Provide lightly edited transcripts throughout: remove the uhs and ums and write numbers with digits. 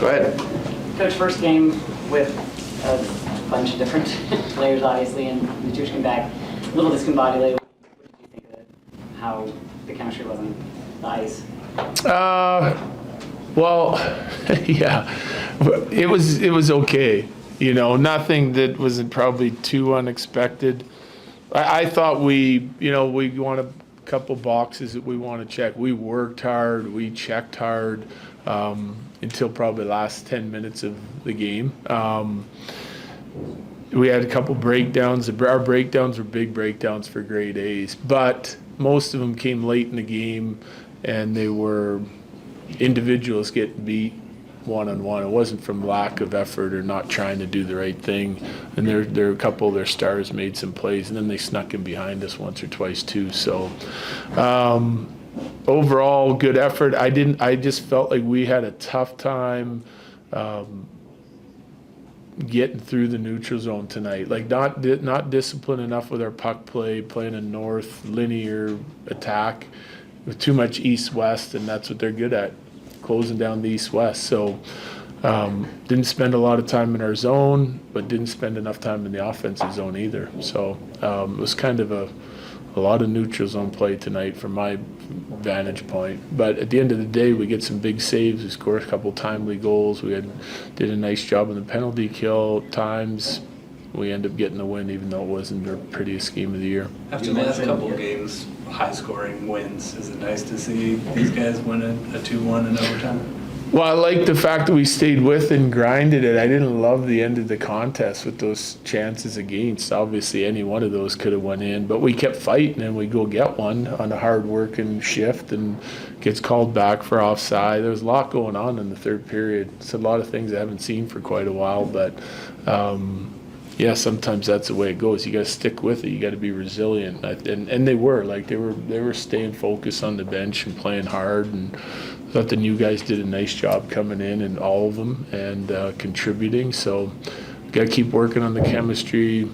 Go ahead. Coach, first game with a bunch of different players, obviously, and Nichushkin back, a little discombobulated. What did you think of how the chemistry was on the ice? Well, yeah, it was okay. You know, nothing that wasn't probably too unexpected. I thought we want a couple boxes that we want to check. We worked hard, we checked hard until probably the last 10 minutes of the game. We had a couple breakdowns. Our breakdowns were big breakdowns for grade A's, but most of them came late in the game, and they were individuals getting beat one-on-one. It wasn't from lack of effort or not trying to do the right thing. And there a couple of their stars made some plays, and then they snuck in behind us once or twice too. So overall, good effort. I just felt like we had a tough time getting through the neutral zone tonight. Like not disciplined enough with our puck play, playing a north linear attack with too much east-west, and that's what they're good at, closing down the east-west. So didn't spend a lot of time in our zone, but didn't spend enough time in the offensive zone either. So it was kind of a lot of neutral zone play tonight from my vantage point. But at the end of the day, we get some big saves. We scored a couple timely goals. We did a nice job in the penalty kill times. We end up getting the win, even though it wasn't our prettiest game of the year. After the last couple of games, high-scoring wins, is it nice to see these guys win a 2-1 in overtime? Well, I like the fact that we stayed with and grinded it. I didn't love the end of the contest with those chances against. Obviously, any one of those could have went in, but we kept fighting, and we go get one on a hard-working shift and gets called back for offside. There was a lot going on in the third period. It's a lot of things I haven't seen for quite a while, but yeah, sometimes that's the way it goes. You got to stick with it. You got to be resilient, and they were staying focused on the bench and playing hard. And I thought the new guys did a nice job coming in, and all of them, and contributing. So, got to keep working on the chemistry.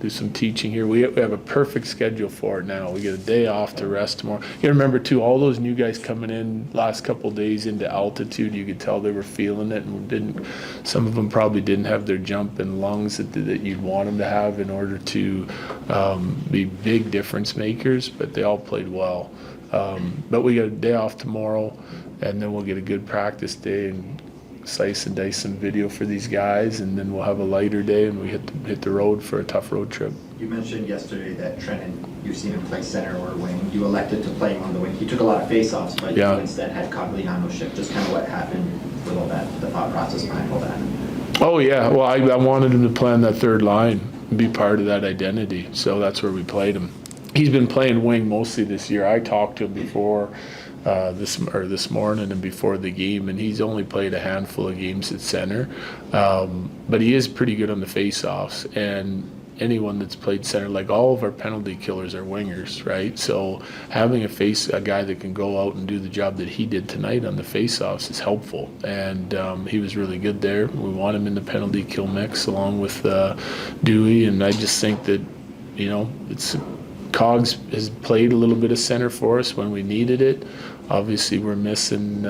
Do some teaching here. We have a perfect schedule for it now. We get a day off to rest tomorrow. You gotta remember too, all those new guys coming in last couple of days into altitude, you could tell they were feeling it, and some of them probably didn't have their jump in lungs that you'd want them to have in order to be big difference makers, but they all played well. But we got a day off tomorrow, and then we'll get a good practice day and slice and dice some video for these guys, and then we'll have a lighter day, and we hit the road for a tough road trip. You mentioned yesterday that Trenton, you've seen him play center or wing. You elected to play him on the wing. He took a lot of face-offs, but you instead had Cogliano shift. Just kind of what happened with all that, the thought process behind all that. Oh yeah, well I wanted him to play on that third line and be part of that identity, so that's where we played him. He's been playing wing mostly this year. I talked to him before this morning and before the game, and he's only played a handful of games at center, but he is pretty good on the face-offs. And anyone that's played center, like all of our penalty killers are wingers, right? So having a guy that can go out and do the job that he did tonight on the face-offs is helpful, and he was really good there. We want him in the penalty kill mix along with Dewey, and I just think that Cogs has played a little bit of center for us when we needed it. Obviously, we're missing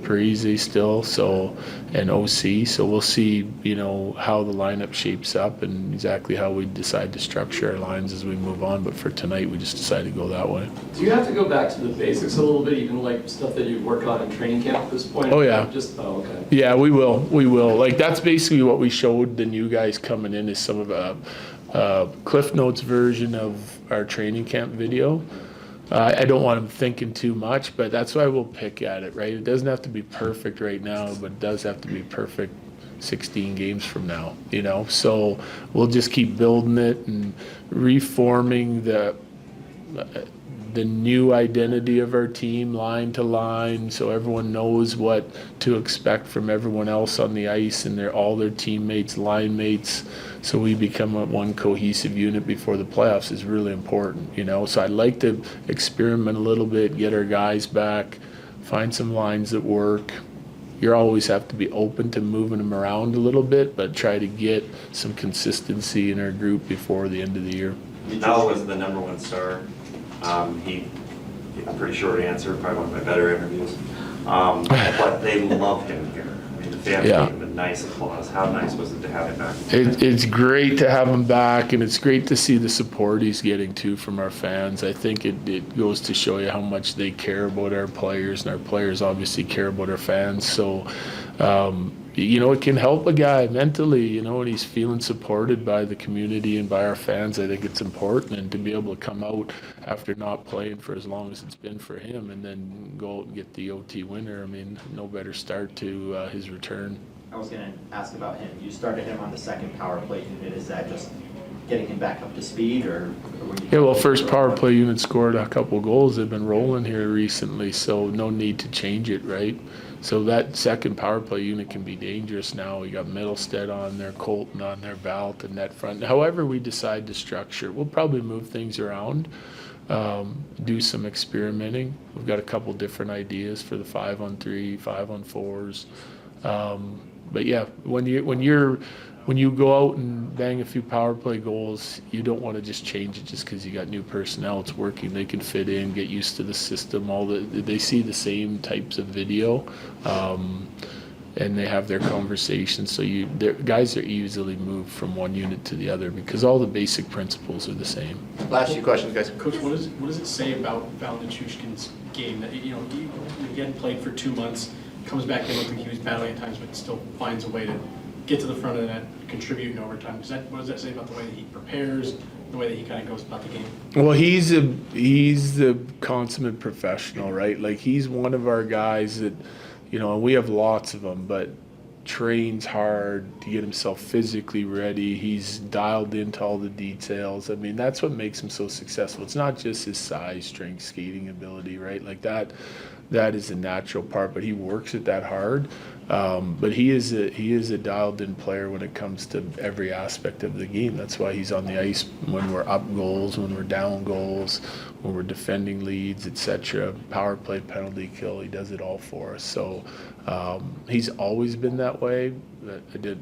Parise still, and OC. So we'll see, how the lineup shapes up and exactly how we decide to structure our lines as we move on. But for tonight, we just decided to go that way. Do you have to go back to the basics a little bit, even like stuff that you work on in training camp at this point? Oh yeah. Okay. Yeah, we will. Like that's basically what we showed the new guys coming in is some of Cliff Notes version of our training camp video. I don't want them thinking too much, but that's why we'll pick at it, right? It doesn't have to be perfect right now, but it does have to be perfect 16 games from now, So we'll just keep building it and reforming the new identity of our team line to line, so everyone knows what to expect from everyone else on the ice and all their teammates, line mates, so we become one cohesive unit before the playoffs is really important, So I'd like to experiment a little bit, get our guys back, find some lines that work. You always have to be open to moving them around a little bit, but try to get some consistency in our group before the end of the year. Val was the #1 star. A pretty short answer, probably one of my better interviews. But they love him here. I mean, fan Yeah. gave him a nice applause. How nice was it to have him back? It's great to have him back, and it's great to see the support he's getting too from our fans. I think it goes to show you how much they care about our players, and our players obviously care about our fans. So, it can help a guy mentally, and he's feeling supported by the community and by our fans. I think it's important, and to be able to come out after not playing for as long as it's been for him and then go out and get the OT winner, I mean, no better start to his return. I was gonna ask about him. You started him on the second power play unit. Is that just getting him back up to speed, or were you? Yeah, well, first power play unit scored a couple goals. They've been rolling here recently, so no need to change it, right? So that second power play unit can be dangerous now. We got Mittelstadt on there, Colton on there, Val at the net front. However we decide to structure, we'll probably move things around, do some experimenting. We've got a couple different ideas for the 5-on-3, 5-on-4s. But yeah, when you go out and bang a few power play goals, you don't want to just change it just because you got new personnel. It's working. They can fit in, get used to the system. They see the same types of video, and they have their conversations. So guys are easily moved from one unit to the other because all the basic principles are the same. Last few questions, guys. Coach, what does it say about Val Nichushkin's game that, he again played for 2 months, comes back in, looked like he was battling at times, but still finds a way to get to the front of the net, contribute in overtime? What does that say about the way that he prepares, the way that he kind of goes about the game? Well, he's the consummate professional, right? Like, he's one of our guys that, and we have lots of them, but trains hard to get himself physically ready. He's dialed into all the details. I mean, that's what makes him so successful. It's not just his size, strength, skating ability, right? Like that is a natural part, but he works at that hard. But he is a dialed-in player when it comes to every aspect of the game. That's why he's on the ice when we're up goals, when we're down goals, when we're defending leads, etc. Power play, penalty kill, he does it all for us. So he's always been that way. But I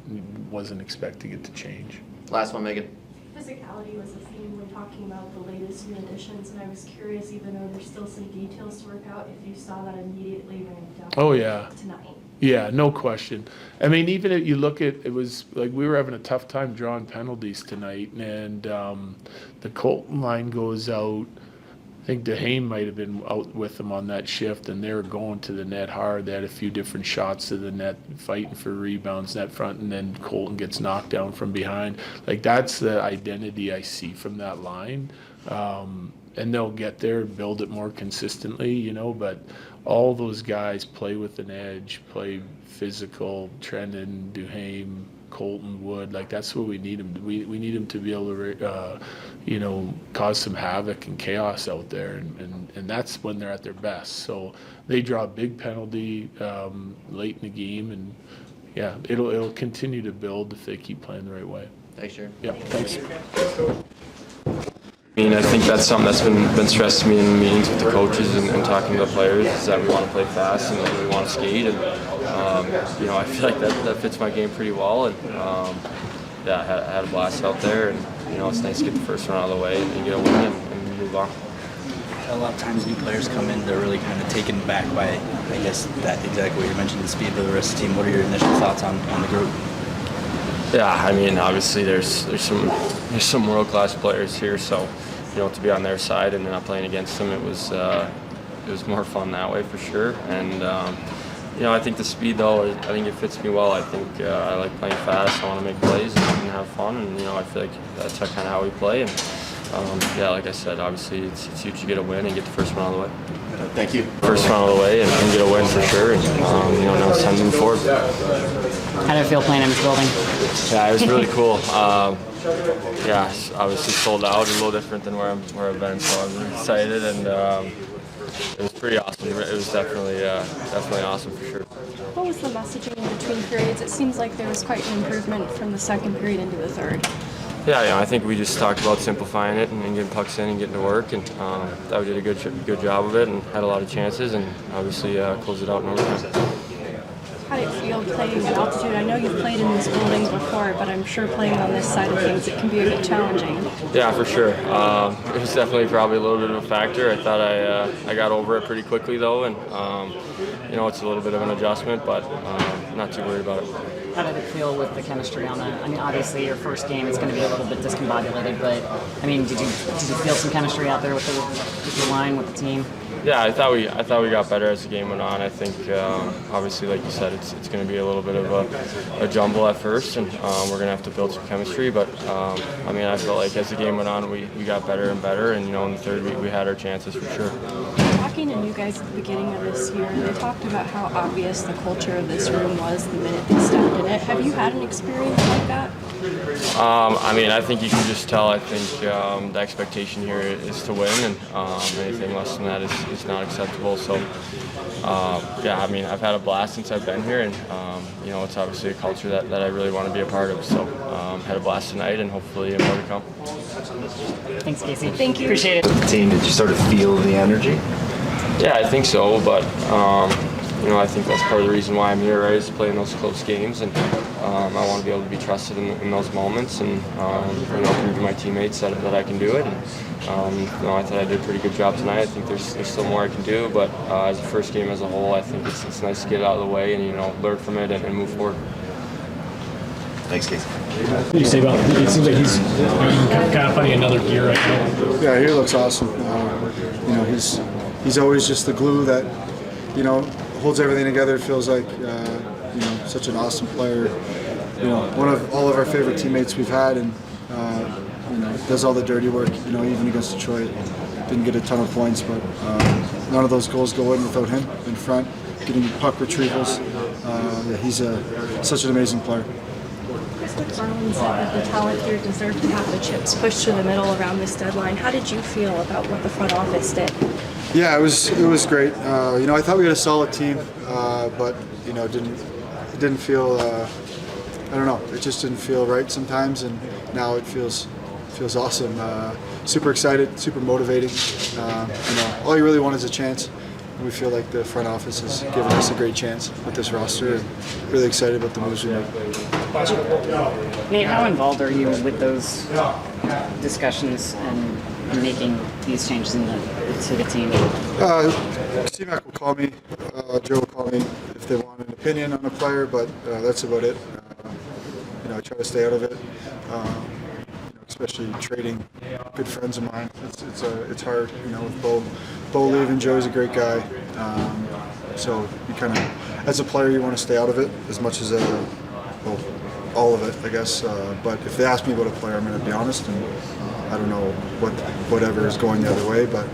wasn't expecting it to change. Last one, Megan. Physicality was a theme when talking about the latest new additions, and I was curious, even though there's still some details to work out, if you saw that immediately ramped up. Oh, yeah. Tonight. Yeah, no question. I mean, even if you look at, it was like we were having a tough time drawing penalties tonight, and the Colton line goes out. I think DeHame might have been out with them on that shift, and they were going to the net hard. They had a few different shots to the net, fighting for rebounds net front, and then Colton gets knocked down from behind. Like, that's the identity I see from that line. And they'll get there, build it more consistently, but all those guys play with an edge, play physical. Trenton, Duhame, Colton, Wood, like, that's what we need them. We need them to be able to, cause some havoc and chaos out there, and that's when they're at their best. So they draw a big penalty late in the game, and yeah, it'll continue to build if they keep playing the right way. Thanks, Jared. Yeah, thanks. I think that's something that's been stressed to me in meetings with the coaches and talking to the players, is that we want to play fast and we want to skate, and I feel like that fits my game pretty well, and I had a blast out there, and it's nice to get the first one out of the way and get a win and move on. A lot of times new players come in, they're really kind of taken back by, I guess, that exactly what you mentioned, the speed of the rest of the team. What are your initial thoughts on the group? Yeah, I mean, obviously there's some world-class players here, so to be on their side and not playing against them, it was more fun that way for sure. And I think the speed, though, I think it fits me well. I think I like playing fast. I want to make plays and have fun, and I feel like that's kind of how we play. And like I said, obviously it's huge to get a win and get the first one out of the way. Thank you. First one out of the way and get a win for sure. And now it's time to move forward. How did it feel playing in this building? Yeah, it was really cool. Obviously sold out, a little different than where I've been, so I'm excited, and it was pretty awesome. It was definitely awesome for sure. What was the messaging in between periods? It seems like there was quite an improvement from the second period into the third. Yeah, I think we just talked about simplifying it and getting pucks in and getting to work, and that we did a good job of it and had a lot of chances, and obviously closed it out in overtime. How did it feel playing at altitude? I know you've played in this building before, but I'm sure playing on this side of things, it can be a bit challenging. Yeah, for sure. It was definitely probably a little bit of a factor. I thought I got over it pretty quickly though, and it's a little bit of an adjustment, but not too worried about it. How did it feel with the chemistry on that? I mean, obviously your first game is going to be a little bit discombobulated, but I mean, did you feel some chemistry out there with the line, with the team? Yeah, I thought we got better as the game went on. I think obviously, like you said, it's going to be a little bit of a jumble at first, and we're going to have to build some chemistry. But I mean, I felt like as the game went on, we got better and better, and in the third we had our chances for sure. Talking to you guys at the beginning of this year, they talked about how obvious the culture of this room was the minute they stepped in it. Have you had an experience like that? I mean, I think you can just tell. I think the expectation here is to win, and anything less than that is not acceptable. So, yeah, I mean, I've had a blast since I've been here, and it's obviously a culture that I really want to be a part of. So, had a blast tonight, and hopefully more to come. Thanks, Casey. Thank you. Appreciate it. The team, did you sort of feel the energy? Yeah, I think so, but I think that's part of the reason why I'm here, right, is to play in those close games, and I want to be able to be trusted in those moments, and prove to my teammates that I can do it. And, I thought I did a pretty good job tonight. I think there's still more I can do, but as a first game as a whole, I think it's nice to get it out of the way and learn from it and move forward. Thanks, Casey. What do you say about it? Seems like he's kind of finding another gear right now. Yeah, he looks awesome. He's always just the glue that holds everything together. It feels like such an awesome player. One of all of our favorite teammates we've had, and does all the dirty work. Even against Detroit, didn't get a ton of points, but none of those goals go in without him in front, getting puck retrievals. He's such an amazing player. McFarland said that the talent here deserved to have the chips pushed to the middle around this deadline. How did you feel about what the front office did? Yeah, it was great. I thought we had a solid team, but it didn't feel. I don't know. It just didn't feel right sometimes, and now it feels awesome. Super excited, super motivating. All you really want is a chance. We feel like the front office has given us a great chance with this roster, and really excited about the moves we made. Nate, how involved are you with those discussions and making these changes to the team? C-Mac will call me, Joe will call me if they want an opinion on a player, but that's about it. I try to stay out of it, especially trading good friends of mine. It's hard, with Bo leaving. Joe's a great guy, so you kind of, as a player, you want to stay out of it as much as all of it, I guess. But if they ask me about a player, I'm going to be honest, and I don't know whatever is going the other way, but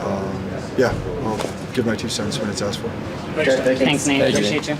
I'll give my 2 cents when it's asked for. Thanks, Nate. Appreciate you.